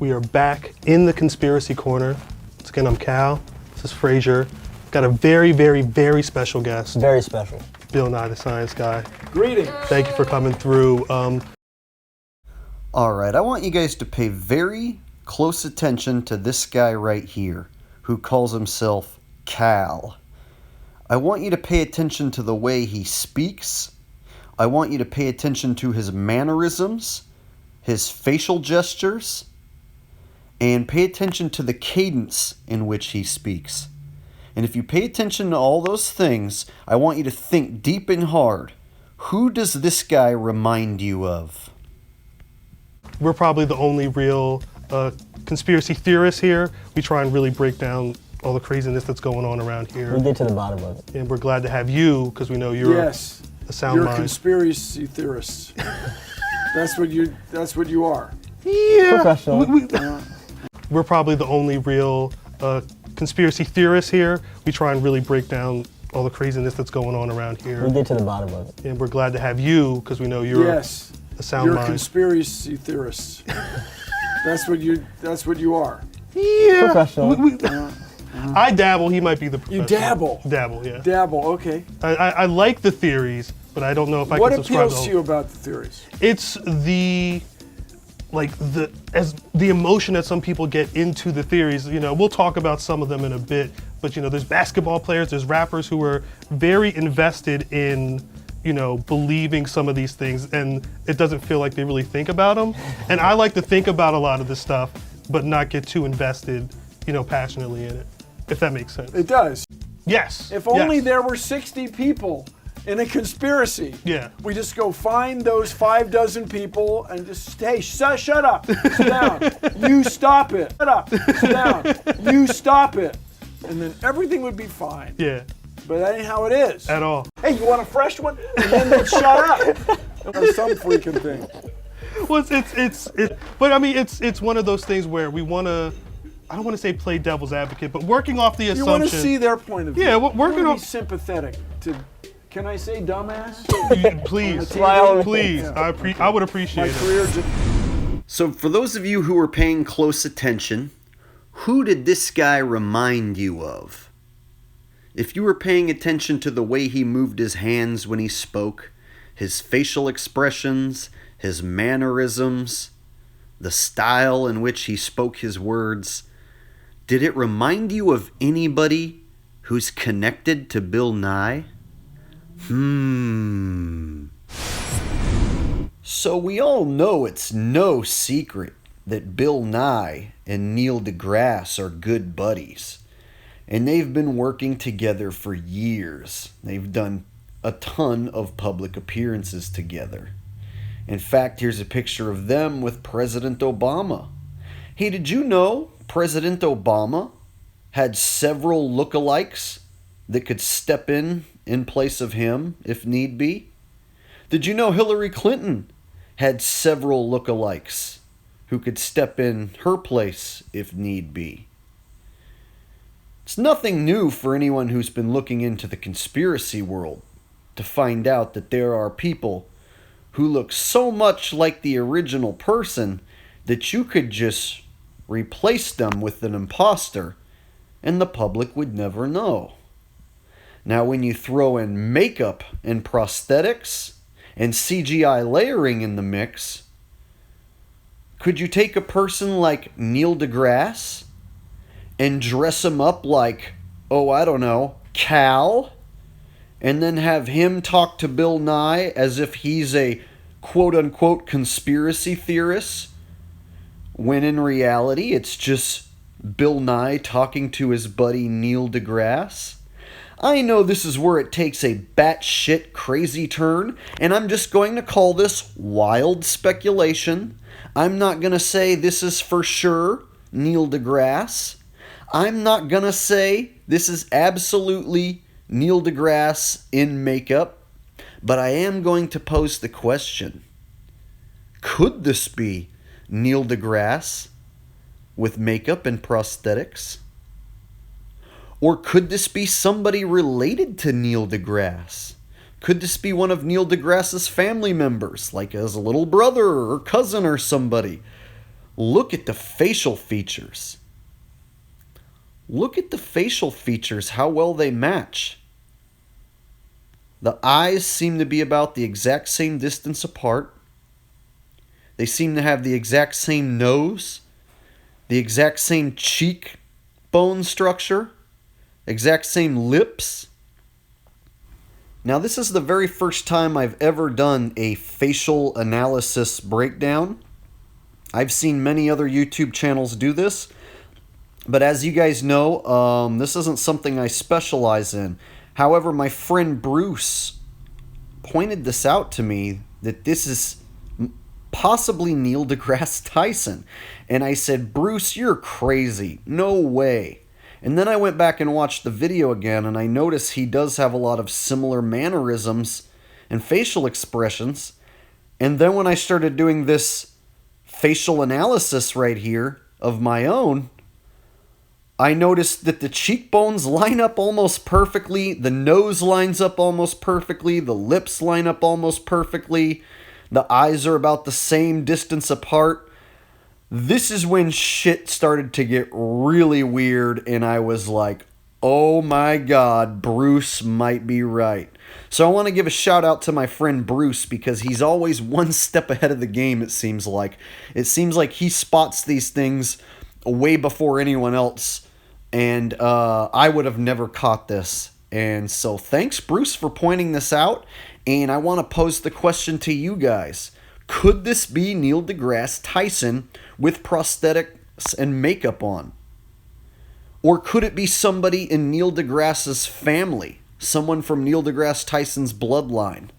We are back in the Conspiracy Corner. Once again, I'm Khal. This is Frazier. Got a very, very, very special guest. Very special. Bill Nye, the Science Guy. Greetings. Thank you for coming through. Alright, I want you guys to pay very close attention to this guy right here, who calls himself Khal. I want you to pay attention to the way he speaks. I want you to pay attention to his mannerisms, his facial gestures, and pay attention to the cadence in which he speaks. And if you pay attention to all those things, I want you to think deep and hard. Who does this guy remind you of? We're probably the only real conspiracy theorists here. We try and really break down all the craziness that's going on around here. We get to the bottom of it. And we're glad to have you, because we know you're a sound you're mind. Conspiracy theorists. That's what you are. Yeah. Professional. We're probably the only real conspiracy theorists here. We try and really break down all the craziness that's going on around here. We get to the bottom of it. And we're glad to have you, because we know you're a sound you're mind. Conspiracy theorists. That's what you are. Yeah. Professional. I dabble. He might be the professional. You dabble. Dabble, yeah. Dabble. Okay. I like the theories, but I don't know if I can subscribe What to appeals to you about the theories? It's the emotion that some people get into the theories. You know, we'll talk about some of them in a bit, but you know, there's basketball players, there's rappers who are very invested in, you know, believing some of these things, and it doesn't feel like they really think about them. And I like to think about a lot of this stuff, but not get too invested, you know, passionately in it, if that makes sense. It does. Yes. If only yes. there were 60 people in a conspiracy. Yeah. We just go find those 6 people and just, hey, shut up, sit down. You stop it. Shut up, sit down. You stop it. And then everything would be fine. Yeah. But that ain't how it is. At all. Hey, you want a fresh one? And then they'd shut up. Or some freaking thing. Well, but I mean, it's one of those things where we want to, I don't want to say play devil's advocate, but working off the assumption. You want to see their point of view. Yeah, working off. Be sympathetic to. Can I say dumbass? Please, TV? please. Yeah. I would appreciate My career just. So for those of you who are paying close attention, who did this guy remind you of? If you were paying attention to the way he moved his hands when he spoke, his facial expressions, his mannerisms, the style in which he spoke his words, did it remind you of anybody who's connected to Bill Nye? So we all know it's no secret that Bill Nye and Neil deGrasse are good buddies. And they've been working together for years. They've done a ton of public appearances together. In fact, here's a picture of them with President Obama. Hey, did you know President Obama had several lookalikes that could step in place of him if need be? Did you know Hillary Clinton had several lookalikes who could step in her place if need be? It's nothing new for anyone who's been looking into the conspiracy world to find out that there are people who look so much like the original person that you could just replace them with an imposter and the public would never know. Now, when you throw in makeup and prosthetics and CGI layering in the mix, could you take a person like Neil deGrasse and dress him up like, oh, I don't know, Khal, and then have him talk to Bill Nye as if he's a quote-unquote conspiracy theorist, when in reality it's just Bill Nye talking to his buddy Neil deGrasse? I know this is where it takes a batshit crazy turn, and I'm just going to call this wild speculation. I'm not going to say this is for sure Neil deGrasse. I'm not going to say this is absolutely Neil deGrasse in makeup, but I am going to pose the question. Could this be Neil deGrasse with makeup and prosthetics? Or could this be somebody related to Neil deGrasse? Could this be one of Neil deGrasse's family members, like as a little brother or cousin or somebody? look at the facial features. Look at the facial features, how well they match. The eyes seem to be about the exact same distance apart. They seem to have the exact same nose, the exact same cheekbone structure, exact same lips. Now, this is the very first time I've ever done a facial analysis breakdown. I've seen many other YouTube channels do this, but as you guys know, this isn't something I specialize in. However, my friend Bruce pointed this out to me, that this is possibly Neil deGrasse Tyson. And I said, Bruce, you're crazy. No way. And then I went back and watched the video again, and I noticed he does have a lot of similar mannerisms and facial expressions. And then when I started doing this facial analysis right here of my own, I noticed that the cheekbones line up almost perfectly, the nose lines up almost perfectly, the lips line up almost perfectly, the eyes are about the same distance apart. This is when shit started to get really weird, and I was like, oh my God, Bruce might be right. So I want to give a shout out to my friend Bruce, because he's always one step ahead of the game, it seems like. It seems like he spots these things way before anyone else, and I would have never caught this. And so thanks, Bruce, for pointing this out, and I want to pose the question to you guys. Could this be Neil deGrasse Tyson with prosthetics and makeup on? Or could it be somebody in Neil deGrasse's family? Someone from Neil deGrasse Tyson's bloodline?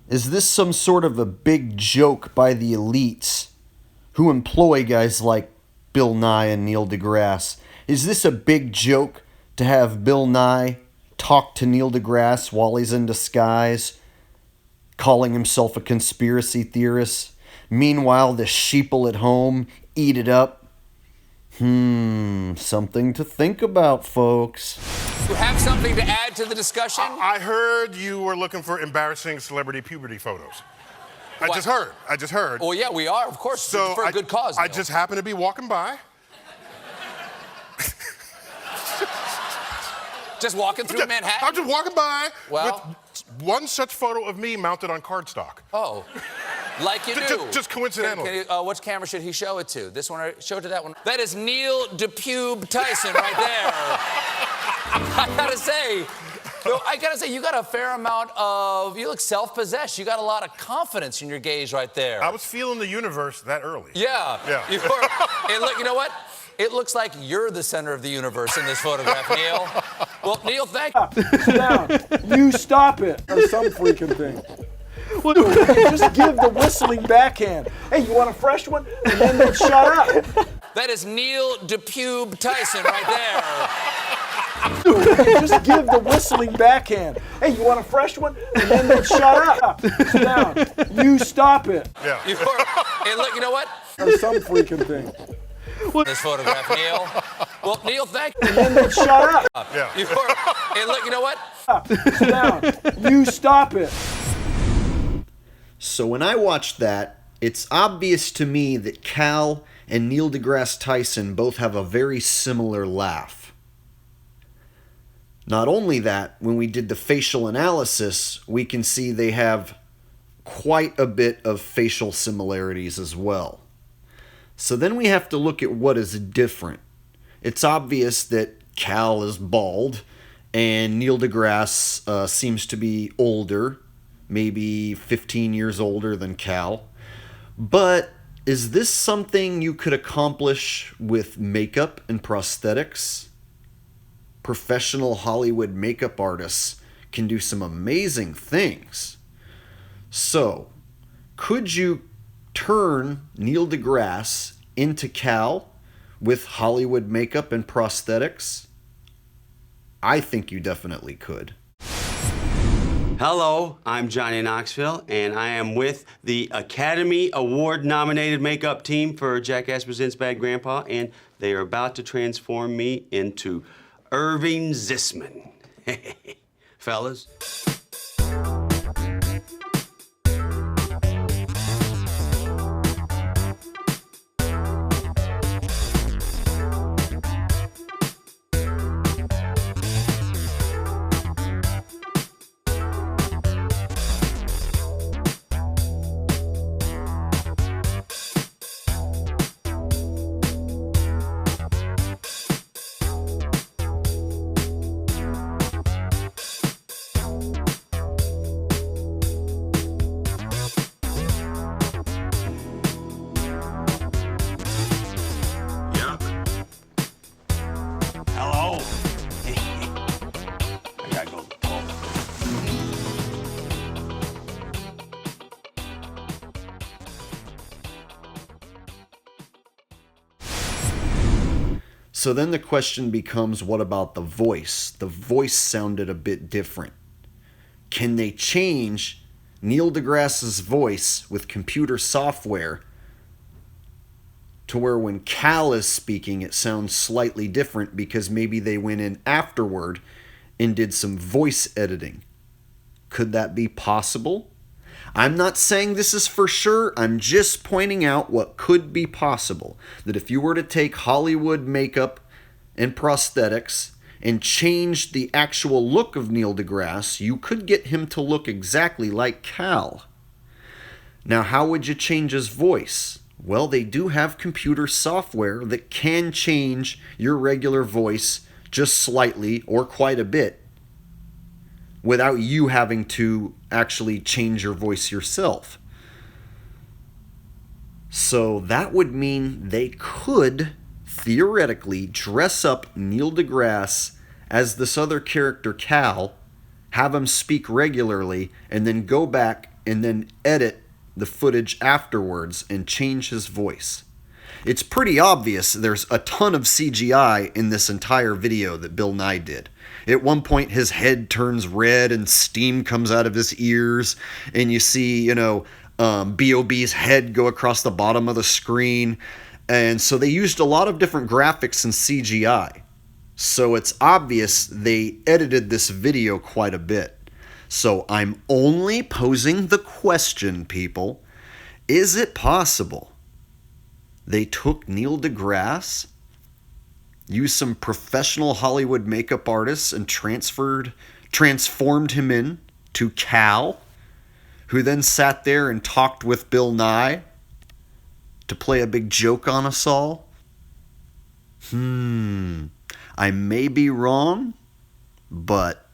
Is this some sort of a big joke by the elites who employ guys like Bill Nye and Neil deGrasse? Is this a big joke to have Bill Nye talk to Neil deGrasse while he's in disguise, calling himself a conspiracy theorist? Meanwhile, the sheeple at home eat it up. Something to think about, folks. You have something to add to the discussion? I heard you were looking for embarrassing celebrity puberty photos. What? I just heard. Well, yeah, we are, of course, So for a good cause. I Neil. just happened to be walking by. Just walking through Manhattan? I'm just walking by Well, with one such photo of me mounted on cardstock. oh, like you do. Just coincidentally. Can you, which camera should he show it to? This one or show it to that one? That is Neil B.o.B. Tyson right there. I gotta say, you got a fair amount of, you look self-possessed. You got a lot of confidence in your gaze right there. I was feeling the universe that early. Yeah. Yeah. And look, you know what? It looks like you're the center of the universe in this photograph, Neil. Well, Neil, thank you. Sit down. You stop it. Or some freaking thing. Just give the whistling backhand. Hey, you want a fresh one? And then shut up. That is Neil B.o.B. Tyson right there. Just give the whistling backhand. Hey, you want a fresh one? And then shut up. Sit down. You stop it. Yeah. And look, you know what? Or some freaking thing. This photograph, Neil. Well, Neil, thank you. And then shut up. Yeah. And look, you know what? Sit down. You stop it. So when I watched that, it's obvious to me that Khal and Neil deGrasse Tyson both have a very similar laugh. Not only that, when we did the facial analysis, we can see they have quite a bit of facial similarities as well. So then we have to look at what is different. It's obvious that Khal is bald, and Neil deGrasse seems to be older, maybe 15 years older than Khal. But is this something you could accomplish with makeup and prosthetics? Professional Hollywood makeup artists can do some amazing things. So, could you turn Neil deGrasse into Khal with Hollywood makeup and prosthetics? I think you definitely could. Hello, I'm Johnny Knoxville, and I am with the Academy Award-nominated makeup team for Jackass Presents Bad Grandpa, and they are about to transform me into Irving Zisman. Fellas. So then the question becomes, what about the voice? The voice sounded a bit different. Can they change Neil deGrasse's voice with computer software to where when Khal is speaking, it sounds slightly different because maybe they went in afterward and did some voice editing? Could that be possible? I'm not saying this is for sure. I'm just pointing out what could be possible. That if you were to take Hollywood makeup and prosthetics and change the actual look of Neil deGrasse, you could get him to look exactly like Khal. Now, how would you change his voice? Well, they do have computer software that can change your regular voice just slightly or quite a bit without you having to actually change your voice yourself. So that would mean they could theoretically dress up Neil deGrasse as this other character, Khal, have him speak regularly, and then go back and then edit the footage afterwards and change his voice. It's pretty obvious there's a ton of CGI in this entire video that Bill Nye did. At one point, his head turns red and steam comes out of his ears, and you see, B.o.B's head go across the bottom of the screen. And so they used a lot of different graphics and CGI. So it's obvious they edited this video quite a bit. So I'm only posing the question, people. Is it possible they took Neil deGrasse, used some professional Hollywood makeup artists, and transformed him in to Khal, who then sat there and talked with Bill Nye to play a big joke on us all? I may be wrong, but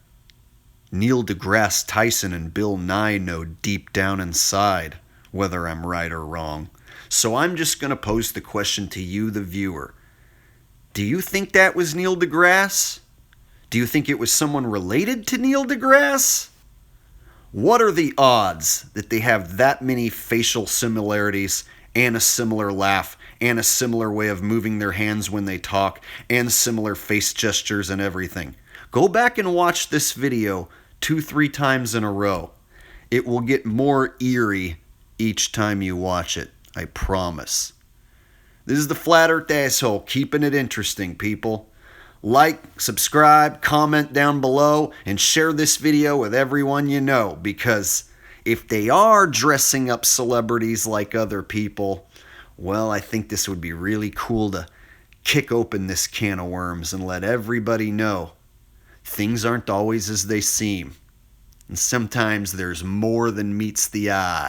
Neil deGrasse Tyson and Bill Nye know deep down inside whether I'm right or wrong. So I'm just going to pose the question to you, the viewer. Do you think that was Neil deGrasse? Do you think it was someone related to Neil deGrasse? What are the odds that they have that many facial similarities and a similar laugh and a similar way of moving their hands when they talk and similar face gestures and everything? Go back and watch this video 2-3 times in a row. It will get more eerie each time you watch it, I promise. This is the Flat Earth Asshole, keeping it interesting, people. Like, subscribe, comment down below, and share this video with everyone you know, because if they are dressing up celebrities like other people, well, I think this would be really cool to kick open this can of worms and let everybody know things aren't always as they seem. And sometimes there's more than meets the eye.